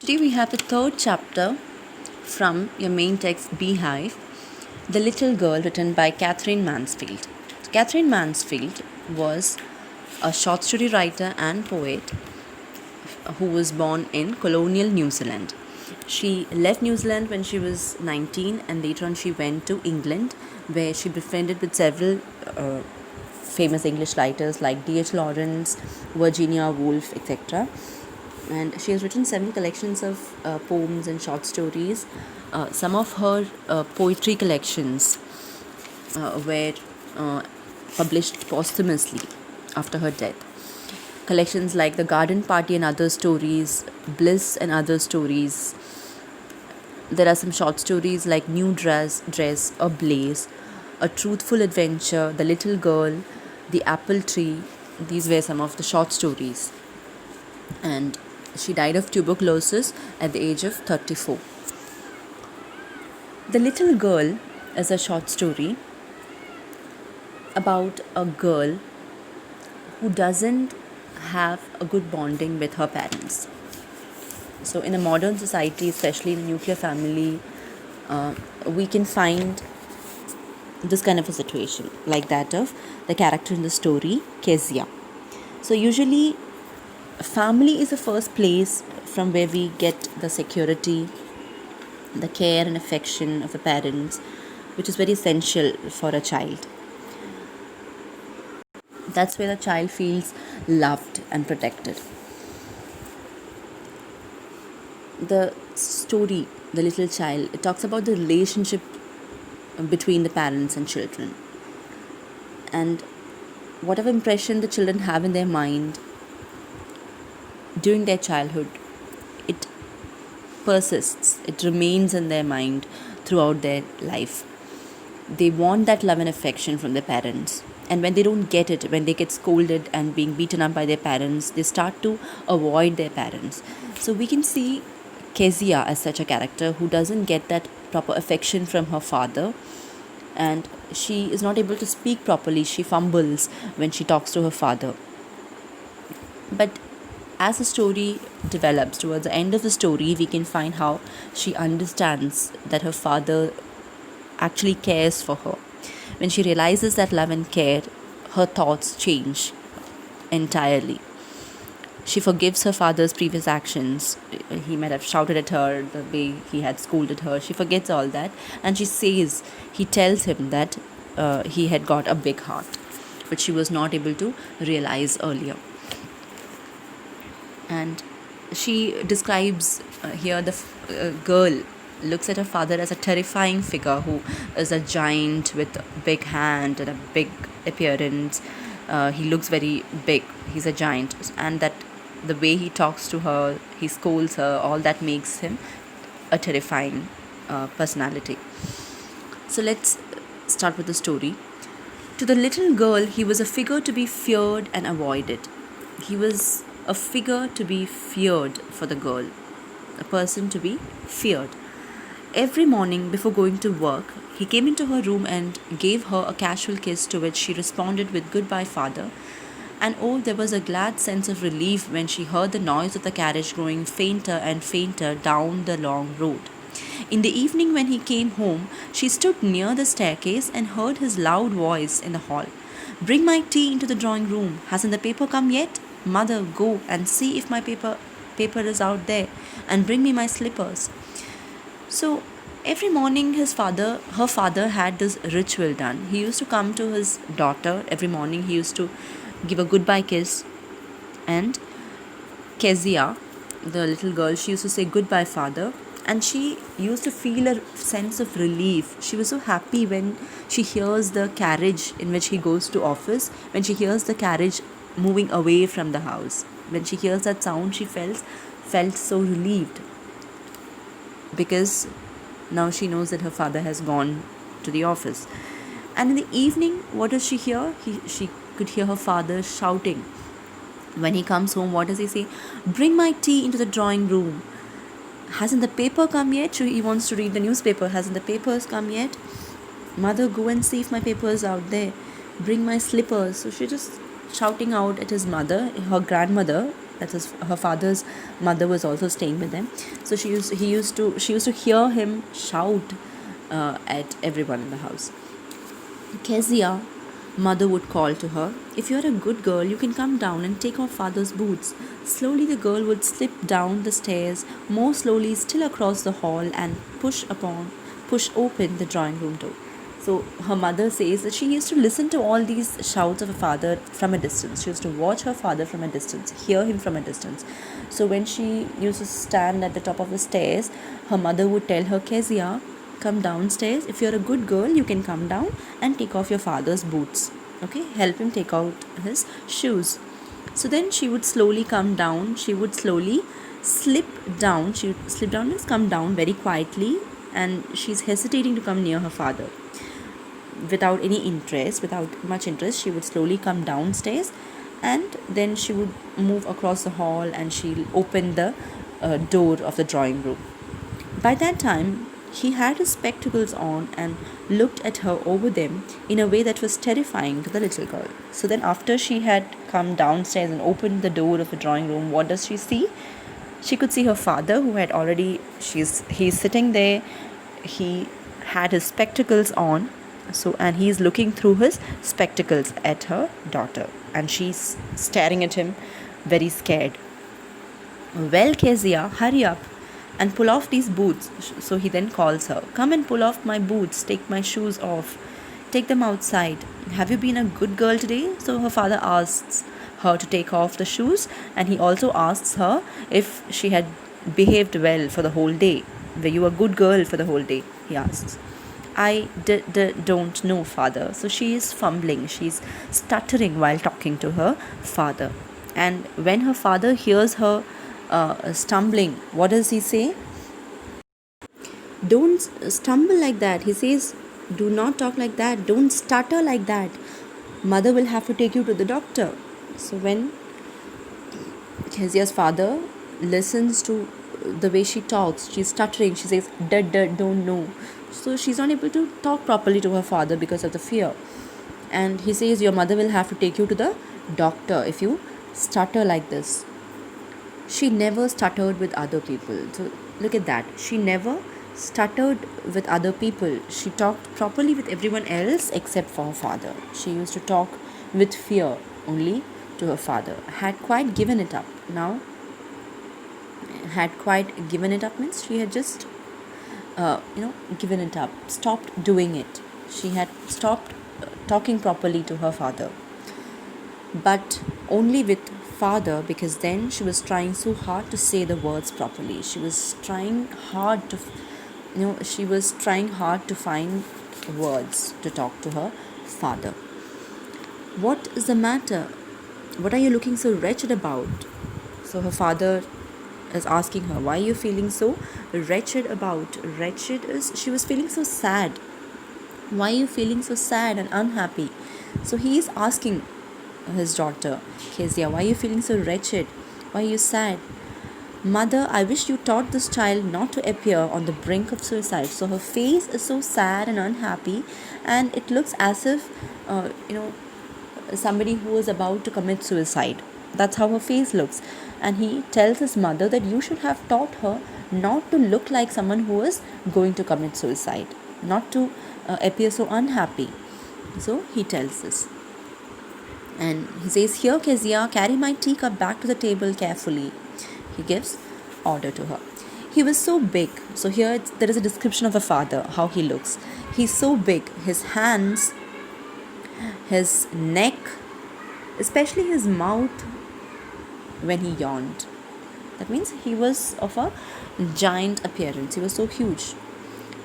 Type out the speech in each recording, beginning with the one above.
today we have the third chapter from your main text Beehive, The Little Girl, written by Catherine Mansfield. Catherine Mansfield was a short story writer and poet who was born in colonial New Zealand. She left New Zealand when she was 19 and later on she went to England where she befriended with several famous English writers like D.H. Lawrence, Virginia Woolf, etc. And she has written several collections of poems and short stories. Some of her poetry collections were published posthumously after her death. Collections like The Garden Party and Other Stories, Bliss and Other Stories. There are some short stories like New Dress, A Blaze, A Truthful Adventure, The Little Girl, The Apple Tree. These were some of the short stories. And she died of tuberculosis at the age of 34. The Little Girl is a short story about a girl who doesn't have a good bonding with her parents. So in a modern society, especially in a nuclear family, we can find this kind of a situation like that of the character in the story, Kezia. So usually family is the first place from where we get the security, the care and affection of the parents, which is very essential for a child. That's where the child feels loved and protected. The story, The Little Child, it talks about the relationship between the parents and children. And whatever impression the children have in their mind during their childhood, it persists, it remains in their mind throughout their life. They want that love and affection from their parents. And when they don't get it, when they get scolded and being beaten up by their parents, they start to avoid their parents. So we can see Kezia as such a character who doesn't get that proper affection from her father, and she is not able to speak properly. She fumbles when she talks to her father. But as the story develops, towards the end of the story, we can find how she understands that her father actually cares for her. When she realizes that love and care, her thoughts change entirely. She forgives her father's previous actions. He might have shouted at her, the way he had scolded her. She forgets all that, and he tells him that he had got a big heart, which she was not able to realize earlier. And she describes here the girl looks at her father as a terrifying figure who is a giant with a big hand and a big appearance. He looks very big. He's a giant, and that the way he talks to her, he scolds her, all that makes him a terrifying personality. So let's start with the story. To the little girl, he was a figure to be feared and avoided. He was a figure to be feared for the girl, a person to be feared. Every morning before going to work, he came into her room and gave her a casual kiss, to which she responded with "Goodbye, father." And oh, there was a glad sense of relief when she heard the noise of the carriage growing fainter and fainter down the long road. In the evening, when he came home, she stood near the staircase and heard his loud voice in the hall. "Bring my tea into the drawing room. Hasn't the paper come yet? Mother, go and see if my paper is out there, and bring me my slippers." So every morning her father had this ritual done. He used to come to his daughter every morning. He used to give a goodbye kiss, and Kezia, the little girl, she used to say "Goodbye, father," and she used to feel a sense of relief. She was so happy when she hears the carriage in which he goes to office, when she hears the carriage moving away from the house. When she hears that sound, she felt so relieved, because now she knows that her father has gone to the office. And in the evening, what does she hear? She could hear her father shouting. When he comes home, what does he say? "Bring my tea into the drawing room. Hasn't the paper come yet?" He wants to read the newspaper. "Hasn't the papers come yet? Mother, go and see if my paper is out there. Bring my slippers." So she's just shouting out at his mother, her grandmother, That is, her father's mother was also staying with them. So she used to hear him shout at everyone in the house. Kezia, mother would call to her, "If you're a good girl, you can come down and take off father's boots." Slowly, the girl would slip down the stairs, more slowly, still across the hall, and push open the drawing room door. So her mother says that she used to listen to all these shouts of her father from a distance. She used to watch her father from a distance, hear him from a distance. So when she used to stand at the top of the stairs, her mother would tell her, "Kezia, come downstairs. If you're a good girl, you can come down and take off your father's boots. Okay, help him take out his shoes." So then she would slowly come down. She would slowly slip down. She would slip down means come down very quietly, and she's hesitating to come near her father. Without any interest, without much interest, she would slowly come downstairs, and then she would move across the hall and she'll open the door of the drawing room. By that time, he had his spectacles on and looked at her over them in a way that was terrifying to the little girl. So then, after she had come downstairs and opened the door of the drawing room, what does she see? She could see her father, who had already, he's sitting there. He had his spectacles on, and he's looking through his spectacles at her daughter, and she's staring at him, very scared. "Well, Kezia, hurry up and pull off these boots." So he then calls her, "Come and pull off my boots, take my shoes off, take them outside. Have you been a good girl today?" So her father asks her to take off the shoes, and he also asks her if she had behaved well for the whole day. "Were you a good girl for the whole day?" he asks. Don't know, father." So she is fumbling, she's stuttering while talking to her father. And when her father hears her stumbling, what does he say? "Don't stumble like that." He says, "Do not talk like that. Don't stutter like that. Mother will have to take you to the doctor." So when Kezia's father listens to the way she talks, she's stuttering, she says, don't know. So she's not able to talk properly to her father because of the fear. And he says, "Your mother will have to take you to the doctor if you stutter like this." She never stuttered with other people. So look at that. She never stuttered with other people. She talked properly with everyone else except for her father. She used to talk with fear only to her father. Had quite given it up. Now, had quite given it up means she had just, given it up, stopped doing it. She had stopped talking properly to her father. But only with father, because then she was trying so hard to say the words properly. She was trying hard to, find words to talk to her father. "What is the matter? What are you looking so wretched about?" So her father is asking her, "Why are you feeling so wretched about?" Wretched is, she was feeling so sad. "Why are you feeling so sad and unhappy?" So he is asking his daughter, "Kezia, why are you feeling so wretched? Why are you sad?" "Mother, I wish you taught this child not to appear on the brink of suicide." So her face is so sad and unhappy, and it looks as if, somebody who is about to commit suicide. That's how her face looks. And he tells his mother that you should have taught her not to look like someone who is going to commit suicide, not to appear so unhappy. So he tells this. And he says, "Here, Kezia, carry my teacup back to the table carefully." He gives order to her. He was so big. So here there is a description of a father, how he looks. He's so big. His hands, his neck, especially his mouth when he yawned. That means he was of a giant appearance. He was so huge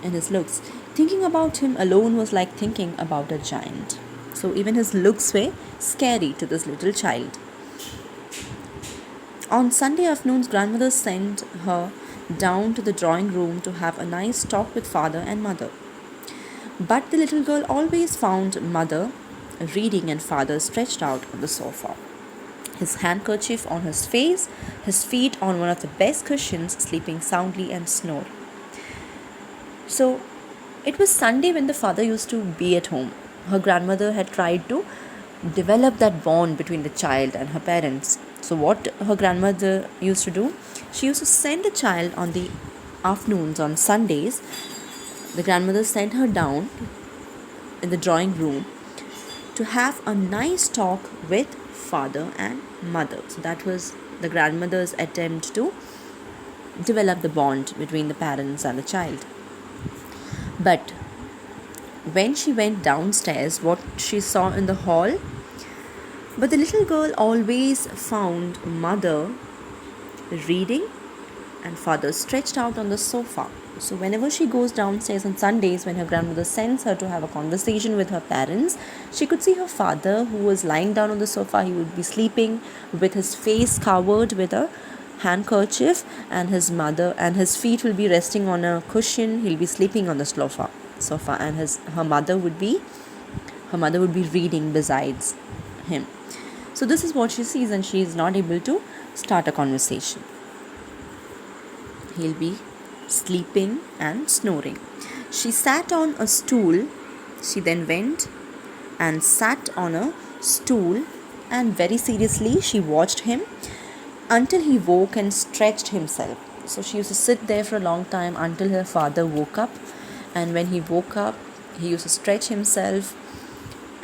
in his looks. Thinking about him alone was like thinking about a giant. So even his looks were scary to this little child. On Sunday afternoons, grandmother sent her down to the drawing room to have a nice talk with father and mother. But the little girl always found mother reading and father stretched out on the sofa, his handkerchief on his face, his feet on one of the best cushions, sleeping soundly and snoring. So it was Sunday when the father used to be at home. Her grandmother had tried to develop that bond between the child and her parents. So what her grandmother used to do, she used to send the child on the afternoons on Sundays. The grandmother sent her down in the drawing room to have a nice talk with father and mother. So that was the grandmother's attempt to develop the bond between the parents and the child. But when she went downstairs, what she saw in the hall, but the little girl always found mother reading and father stretched out on the sofa. So whenever she goes downstairs on Sundays, when her grandmother sends her to have a conversation with her parents, she could see her father who was lying down on the sofa. He would be sleeping with his face covered with a handkerchief, and his mother and his feet will be resting on a cushion. He'll be sleeping on the sofa, and her mother would be reading besides him. So this is what she sees, and she is not able to start a conversation. He'll be sleeping and snoring. She sat on a stool. She then went and sat on a stool, and very seriously she watched him until he woke and stretched himself. So she used to sit there for a long time until her father woke up, and when he woke up, he used to stretch himself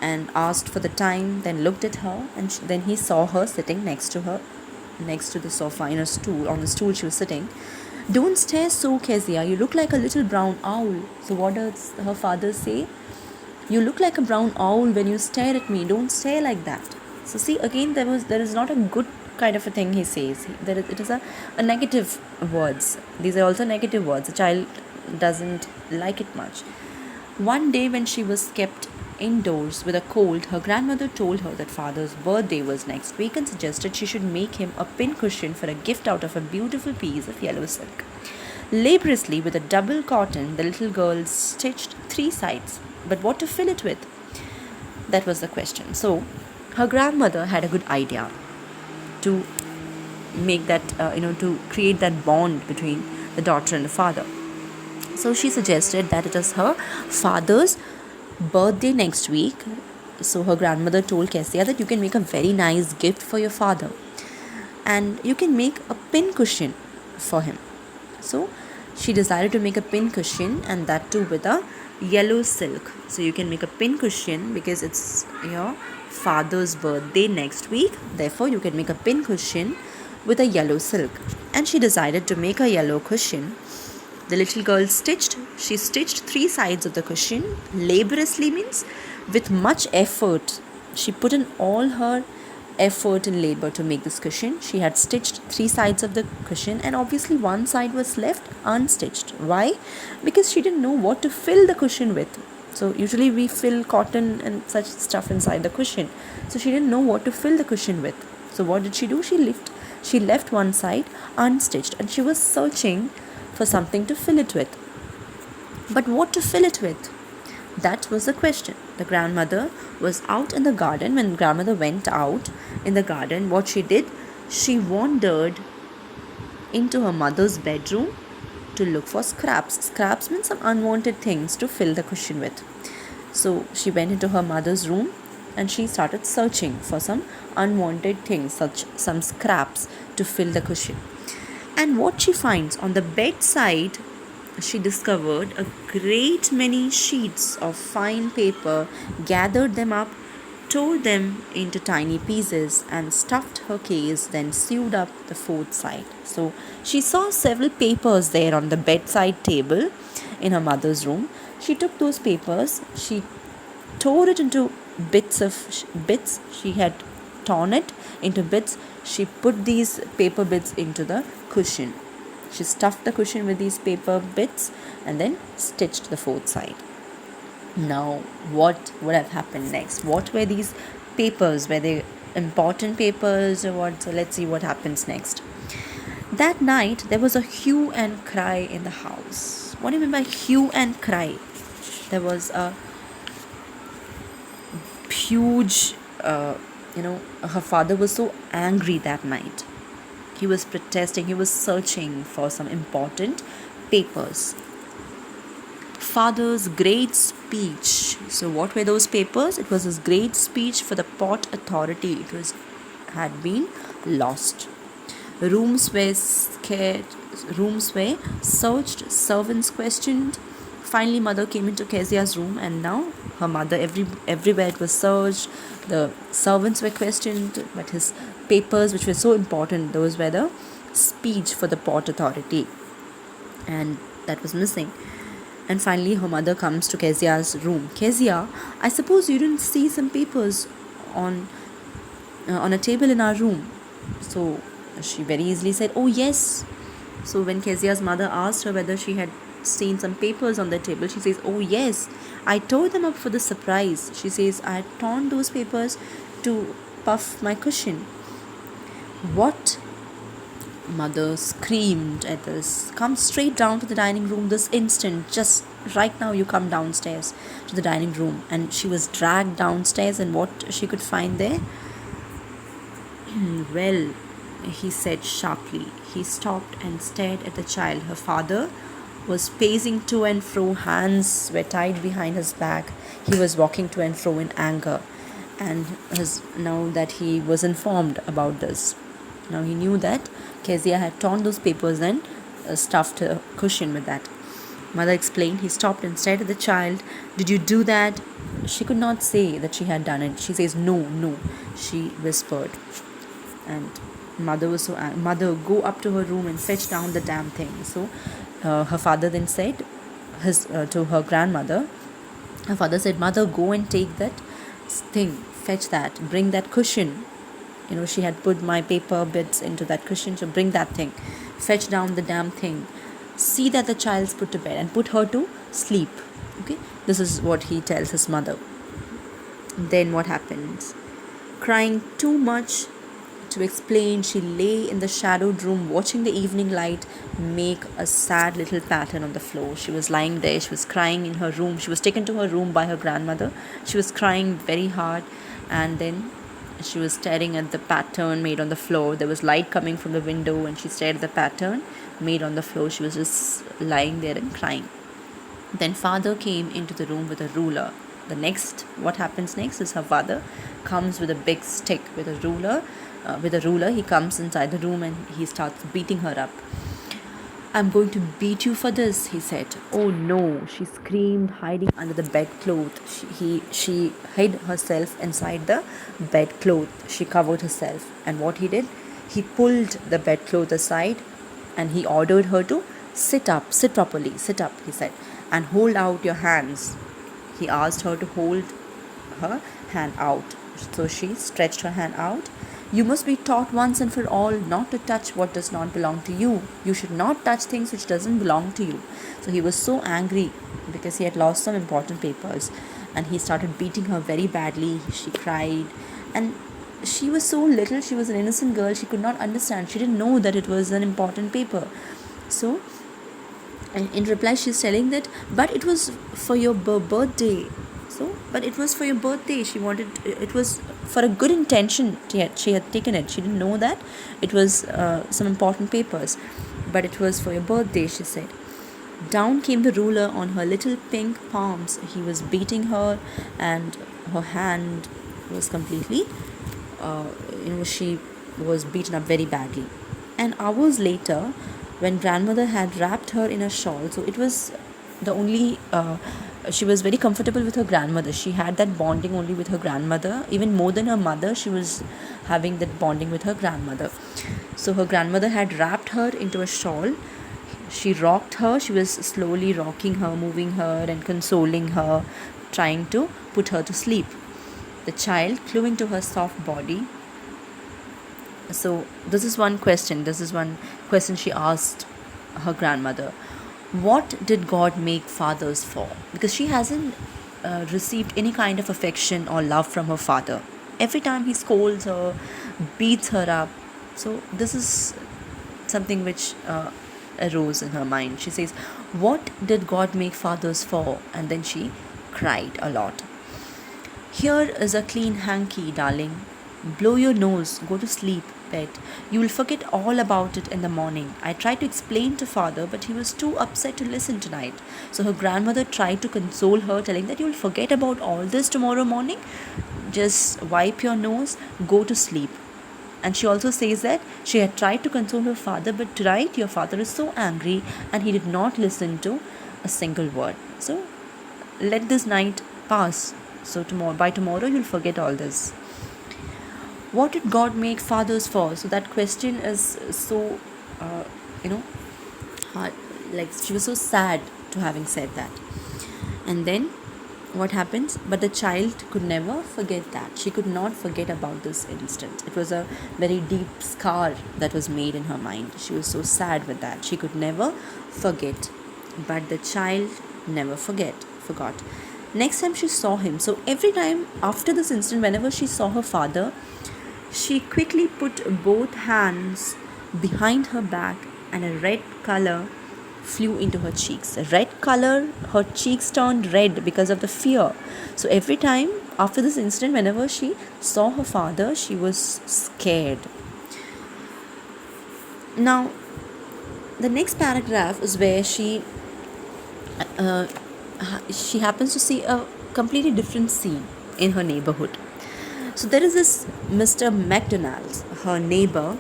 and asked for the time, then looked at her, and then he saw her sitting next to the sofa in a stool. On the stool she was sitting. "Don't stare so, Kezia. You look like a little brown owl." So what does her father say? "You look like a brown owl when you stare at me. Don't stare like that." So see, again, there is not a good kind of a thing he says. It is a negative words. These are also negative words. The child doesn't like it much. One day when she was kept indoors with a cold, her grandmother told her that father's birthday was next week and suggested she should make him a pincushion for a gift out of a beautiful piece of yellow silk. Laboriously, with a double cotton, the little girl stitched 3 sides. But what to fill it with? That was the question. So, her grandmother had a good idea to make that, to create that bond between the daughter and the father. So she suggested that it is her father's birthday next week. So her grandmother told Kezia that you can make a very nice gift for your father, and you can make a pin cushion for him. So she decided to make a pin cushion, and that too with a yellow silk. So you can make a pin cushion because it's your father's birthday next week. Therefore, you can make a pin cushion with a yellow silk. And she decided to make a yellow cushion. The little girl she stitched 3 sides of the cushion laboriously, means with much effort. She put in all her effort and labor to make this cushion. She had stitched 3 sides of the cushion, and obviously one side was left unstitched. Why? Because she didn't know what to fill the cushion with. So usually we fill cotton and such stuff inside the cushion. So she didn't know what to fill the cushion with. So what did she do? She left one side unstitched, and she was searching for something to fill it with. But what to fill it with? That was the question. The grandmother was out in the garden. When grandmother went out in the garden, what she did, she wandered into her mother's bedroom to look for scraps. Scraps means some unwanted things to fill the cushion with. So she went into her mother's room and she started searching for some unwanted things, such some scraps to fill the cushion. And what she finds on the bedside, she discovered a great many sheets of fine paper, gathered them up, tore them into tiny pieces, and stuffed her case, then sewed up the 4th side. So she saw several papers there on the bedside table in her mother's room. She took those papers, she tore it into bits. She had torn it into bits. She put these paper bits into the cushion. She stuffed the cushion with these paper bits and then stitched the 4th side. Now, what would have happened next? What were these papers? Were they important papers or what? So let's see what happens next. That night, there was a hue and cry in the house. What do you mean by hue and cry? There was a huge, her father was so angry that night. He was protesting, he was searching for some important papers. Father's great speech. So what were those papers? It was his great speech for the Port Authority. Had been lost. Rooms were scared, rooms were searched, servants questioned. Finally, mother came into Kezia's room, and now her mother, everywhere it was searched. The servants were questioned, but his papers, which were so important, those were the speech for the Port Authority, and that was missing. And finally, her mother comes to Kezia's room. Kezia, I suppose you didn't see some papers on on a table in our room. So she very easily said, "Oh yes." So when Kezia's mother asked her whether she had seen some papers on the table, she says, "Oh yes, I tore them up for the surprise." She says, "I had torn those papers to puff my cushion." What? Mother screamed at this. "Come straight down to the dining room this instant. Just right now, you come downstairs to the dining room." And she was dragged downstairs, and what she could find there? Well, he said sharply. He stopped and stared at the child. Her father was pacing to and fro, hands were tied behind his back. He was walking to and fro in anger. And now that he was informed about this, now he knew that Kezia had torn those papers and stuffed her cushion with that. Mother explained. He stopped and stared at the child. "Did you do that?" She could not say that she had done it. She says, "No, no," she whispered. And mother was so mother, go up to her room and fetch down the damn thing. So her father then said to her grandmother, her father said, "Mother, go and take that thing, fetch that, bring that cushion. She had put my paper bits into that cushion, so bring that thing, fetch down the damn thing. See that the child's put to bed and put her to sleep." Okay, this is what he tells his mother. Then what happens? Crying too much to explain, she lay in the shadowed room watching the evening light make a sad little pattern on the floor. She was lying there, she was crying in her room. She was taken to her room by her grandmother. She was crying very hard, and then she was staring at the pattern made on the floor. There was light coming from the window, and she stared at the pattern made on the floor. She was just lying there and crying. Then father came into the room with a ruler. What happens next is her father comes with a big stick with a ruler. He comes inside the room and he starts beating her up. "I'm going to beat you for this," he said. "Oh no," she screamed, hiding under the bedclothes. She hid herself inside the bedclothes. She covered herself. And what he did? He pulled the bedclothes aside and he ordered her to sit up, sit properly, sit up, he said, and hold out your hands. He asked her to hold her hand out. So she stretched her hand out. "You must be taught once and for all not to touch what does not belong to you. You should not touch things which doesn't belong to you." So he was so angry because he had lost some important papers, and he started beating her very badly. She cried, and she was so little. She was an innocent girl. She could not understand. She didn't know that it was an important paper. So in reply, she's telling that, "But it was for your birthday." But it was for your birthday. She wanted, it was for a good intention. She had taken it. She didn't know that it was some important papers. "But it was for your birthday," she said. Down came the ruler on her little pink palms. He was beating her, and her hand was completely, she was beaten up very badly. And hours later, when grandmother had wrapped her in a shawl, so it was the only she was very comfortable with her grandmother. She had that bonding only with her grandmother. Even more than her mother, she was having that bonding with her grandmother. So her grandmother had wrapped her into a shawl. She rocked her. She was slowly rocking her, moving her and consoling her, trying to put her to sleep. The child clung to her soft body. So this is one question she asked her grandmother. What did God make fathers for? Because she hasn't received any kind of affection or love from her father. Every time he scolds her, beats her up. So this is something which arose in her mind. She says, "What did God make fathers for?" And then she cried a lot. "Here is a clean hanky, darling. Blow your nose, go to sleep, pet. You will forget all about it in the morning." I tried to explain to father, but he was too upset to listen tonight. So her grandmother tried to console her, telling that you'll forget about all this tomorrow morning. Just wipe your nose, go to sleep. And she also says that she had tried to console her father, but tonight your father is so angry and he did not listen to a single word. So let this night pass. So by tomorrow you'll forget all this. What did God make fathers for? So that question is so, uh, you know, hard. Like she was so sad to having said that. And then what happens? But the child could never forget that. She could not forget about this incident. It was a very deep scar that was made in her mind. She was so sad with that. She could never forget. But the child never forgot. Next time she saw him, so every time after this incident, whenever she saw her father, she quickly put both hands behind her back and a red color flew into her cheeks. A red color, her cheeks turned red because of the fear. So every time after this incident, whenever she saw her father, she was scared. Now, the next paragraph is where uh, she happens to see a completely different scene in her neighborhood. So there is this Mr. McDonald's, her neighbor,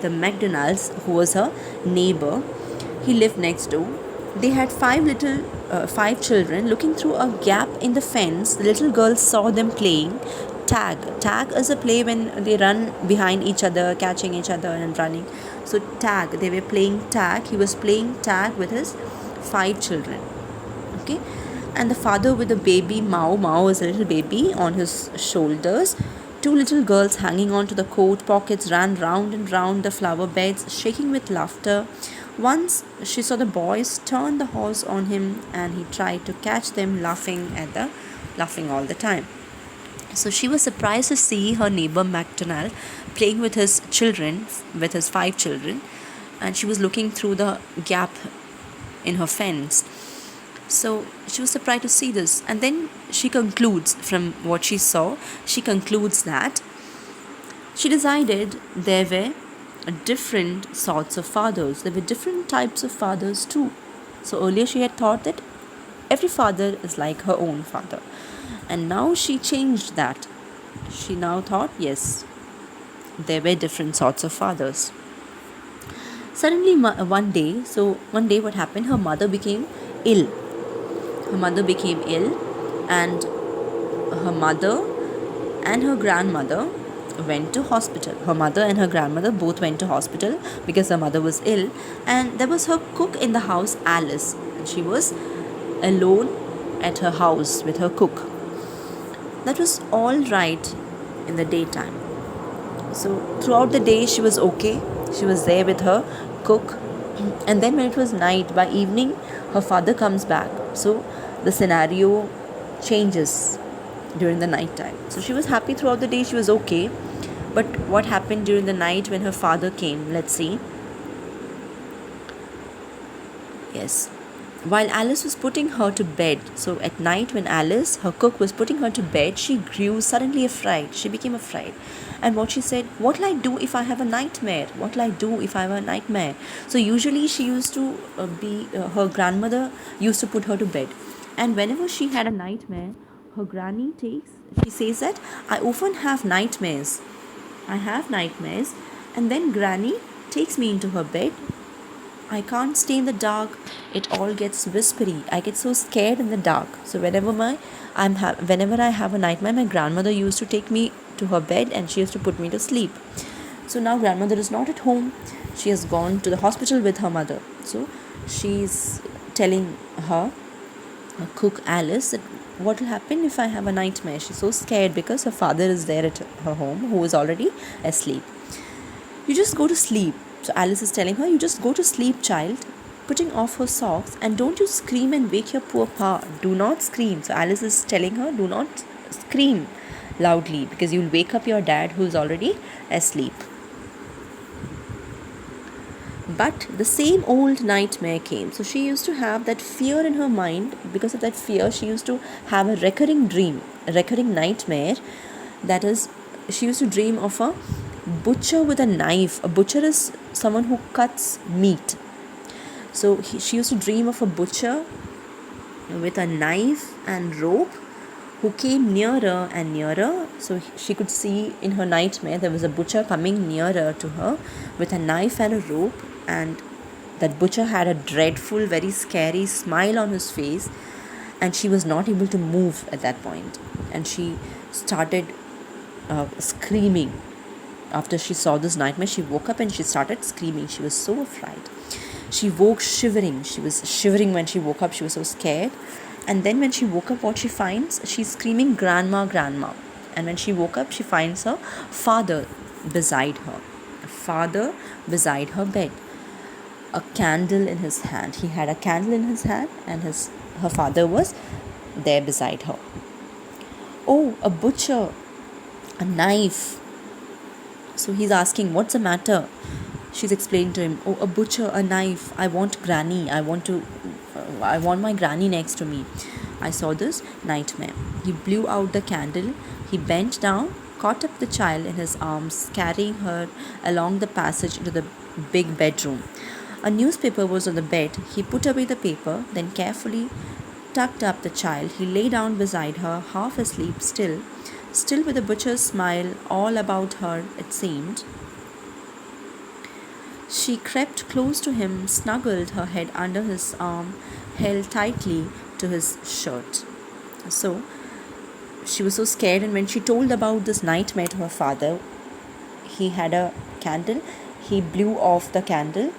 the McDonald's, who was her neighbor. He lived next door. They had five children. Looking through a gap in the fence, the little girl saw them playing tag. Tag is a play when they run behind each other, catching each other and running. So tag, they were playing tag. He was playing tag with his five children. Okay, and the father with the baby Mao is a little baby on his shoulders. Two little girls hanging on to the coat pockets ran round and round the flower beds, shaking with laughter. Once she saw the boys turn the horse on him, and he tried to catch them, laughing all the time. So she was surprised to see her neighbor McDonald playing with his children, with his five children, and she was looking through the gap in her fence. So she was surprised to see this. And then she concludes, from what she saw, she concludes that she decided there were different sorts of fathers. There were different types of fathers too. So earlier she had thought that every father is like her own father. And now she changed that. She now thought, yes, there were different sorts of fathers. Suddenly, one day what happened? Her mother became ill. And her mother and her grandmother went to hospital. Her mother and her grandmother both went to hospital because her mother was ill, and there was her cook in the house, Alice, and she was alone at her house with her cook. That was all right in the daytime. So throughout the day she was okay. She was there with her cook, and then when it was night, by evening her father comes back. So the scenario changes during the night time. So she was happy throughout the day, she was okay. But what happened during the night when her father came? Let's see. Yes. While Alice was putting her to bed, so at night when Alice, her cook, was putting her to bed, she grew suddenly afraid. She became afraid. And what she said, what'll I do if I have a nightmare? What'll I do if I have a nightmare? So usually she used to her grandmother used to put her to bed. And whenever she had a nightmare, her granny she says that, I often have nightmares. I have nightmares. And then granny takes me into her bed. I can't stay in the dark. It all gets whispery. I get so scared in the dark. So whenever I have a nightmare, my grandmother used to take me to her bed and she used to put me to sleep. So now grandmother is not at home. She has gone to the hospital with her mother. So she's telling her cook Alice that what will happen if I have a nightmare. She's so scared because her father is there at her home, who is already asleep. You just go to sleep. So Alice is telling her, you just go to sleep, child, putting off her socks, and don't you scream and wake your poor pa. Do not scream. So Alice is telling her, do not scream loudly because you'll wake up your dad who's already asleep. But the same old nightmare came. So she used to have that fear in her mind. Because of that fear, she used to have a recurring dream, a recurring nightmare. That is, she used to dream of a butcher with a knife. A butcher is someone who cuts meat. So she used to dream of a butcher with a knife and rope who came nearer and nearer. So she could see in her nightmare there was a butcher coming nearer to her with a knife and a rope, and that butcher had a dreadful, very scary smile on his face, and she was not able to move at that point. And she started screaming. After she saw this nightmare, she woke up and she started screaming. She was so afraid. She woke shivering. She was shivering when she woke up. She was so scared. And then when she woke up, what she finds, she's screaming, "Grandma, Grandma." And when she woke up, she finds her father beside her. A father beside her bed. A candle in his hand. He had a candle in his hand, and her father was there beside her. "Oh, a butcher, a knife." So he's asking, "What's the matter?" She's explaining to him, "Oh, a butcher, a knife. I want granny. I want my granny next to me. I saw this nightmare." He blew out the candle. He bent down, caught up the child in his arms, carrying her along the passage into the big bedroom. A newspaper was on the bed. He put away the paper, then carefully tucked up the child. He lay down beside her, half asleep, still with a butcher's smile all about her, it seemed. She crept close to him, snuggled her head under his arm, held tightly to his shirt. So she was so scared, and when she told about this nightmare to her father, he had a candle. He blew off the candle,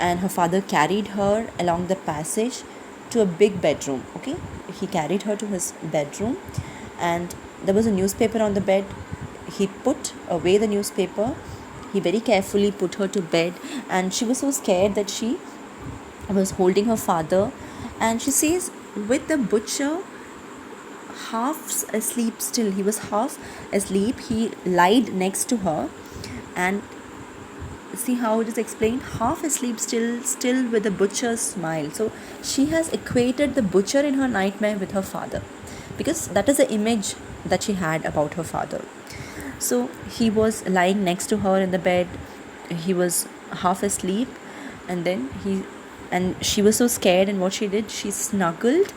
and her father carried her along the passage to a big bedroom. Okay, he carried her to his bedroom, and there was a newspaper on the bed. He put away the newspaper. He very carefully put her to bed, and she was so scared that she was holding her father. And she says, with the butcher half asleep still, he was half asleep, he lied next to her. And see how it is explained, half asleep, still with the butcher's smile. So she has equated the butcher in her nightmare with her father, because that is the image that she had about her father. So he was lying next to her in the bed. He was half asleep, and then she was so scared, and what she did, she snuggled.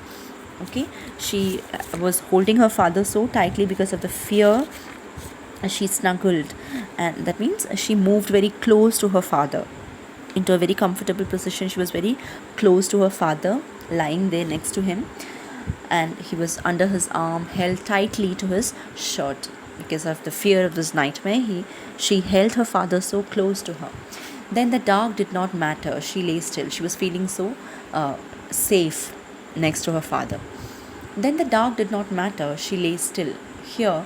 Okay, she was holding her father so tightly because of the fear. She snuggled, and that means she moved very close to her father into a very comfortable position. She was very close to her father, lying there next to him, and he was under his arm, held tightly to his shirt. Because of the fear of this nightmare, she held her father so close to her. Then the dark did not matter. She lay still. She was feeling so safe next to her father. Then the dark did not matter. She lay still. "Here,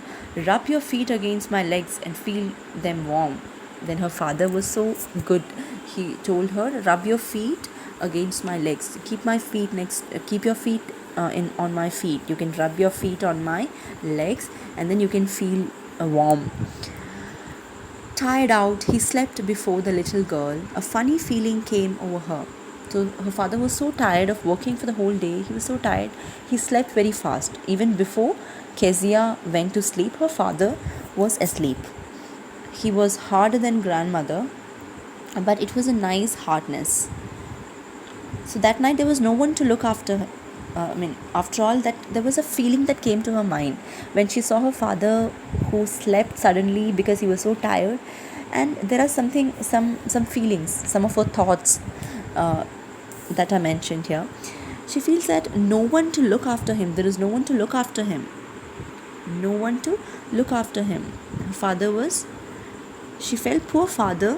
rub your feet against my legs and feel them warm." Then her father was so good. He told her, "Rub your feet against my legs. Keep your feet on my feet. You can rub your feet on my legs, and then you can feel warm." Tired out, he slept before the little girl. A funny feeling came over her. So her father was so tired of working for the whole day. He was so tired. He slept very fast. Even before Kezia went to sleep, her father was asleep. He was harder than grandmother, but it was a nice hardness. So that night there was no one to look after. After all, that there was a feeling that came to her mind when she saw her father, who slept suddenly because he was so tired. And there are some feelings, some of her thoughts that are mentioned here. She feels that no one to look after him. There is no one to look after him. No one to look after him. Her father was. She felt, poor father,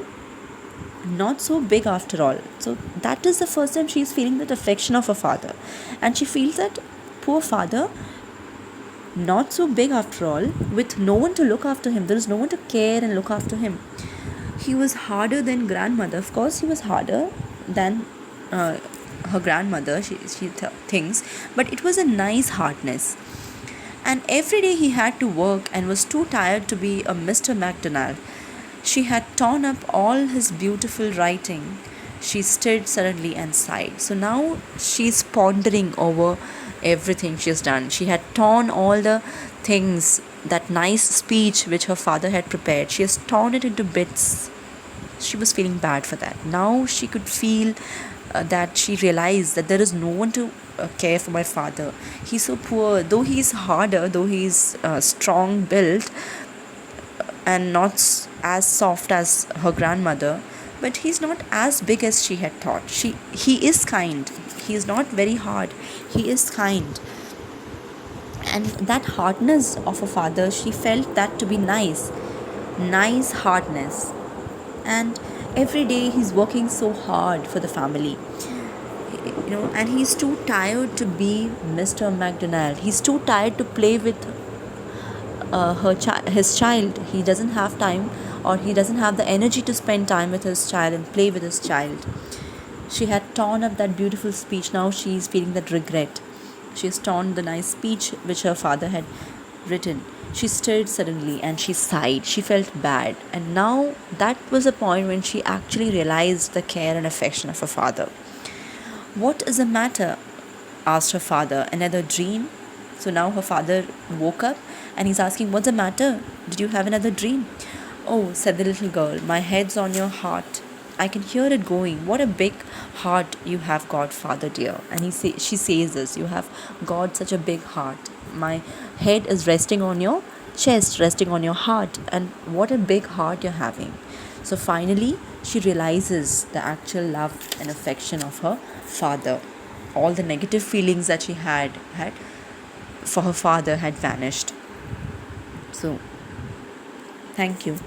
not so big after all. So that is the first time she is feeling that affection of her father, and she feels that, poor father, not so big after all, with no one to look after him. There is no one to care and look after him. He was harder than grandmother. Of course he was harder than her grandmother, she thinks, but it was a nice hardness. And every day he had to work and was too tired to be a Mr. MacDonald. She had torn up all his beautiful writing. She stirred suddenly and sighed. So now she's pondering over everything she's done. She had torn all the things, that nice speech which her father had prepared. She has torn it into bits. She was feeling bad for that. Now she could feel that she realized that there is no one to care for my father. He's so poor, though he's harder, though he's strong built and not as soft as her grandmother, but he's not as big as she had thought. He is kind. He is not very hard. He is kind. And that hardness of a father, she felt that to be nice. Nice hardness. And every day he's working so hard for the family, and he's too tired to be Mr. McDonald. He's too tired to play with his child. He doesn't have time, or he doesn't have the energy to spend time with his child and play with his child. She had torn up that beautiful speech. Now she is feeling that regret. She has torn the nice speech which her father had written. She stirred suddenly and she sighed. She felt bad. And now that was a point when she actually realized the care and affection of her father. "What is the matter?" asked her father. "Another dream?" So now her father woke up and he's asking, "What's the matter? Did you have another dream?" "Oh," said the little girl, "my head's on your heart. I can hear it going. What a big heart you have got, father dear." And she says this, "You have got such a big heart. My head is resting on your chest, resting on your heart. And what a big heart you're having." So finally, she realizes the actual love and affection of her father. All the negative feelings that she had for her father had vanished. So, thank you.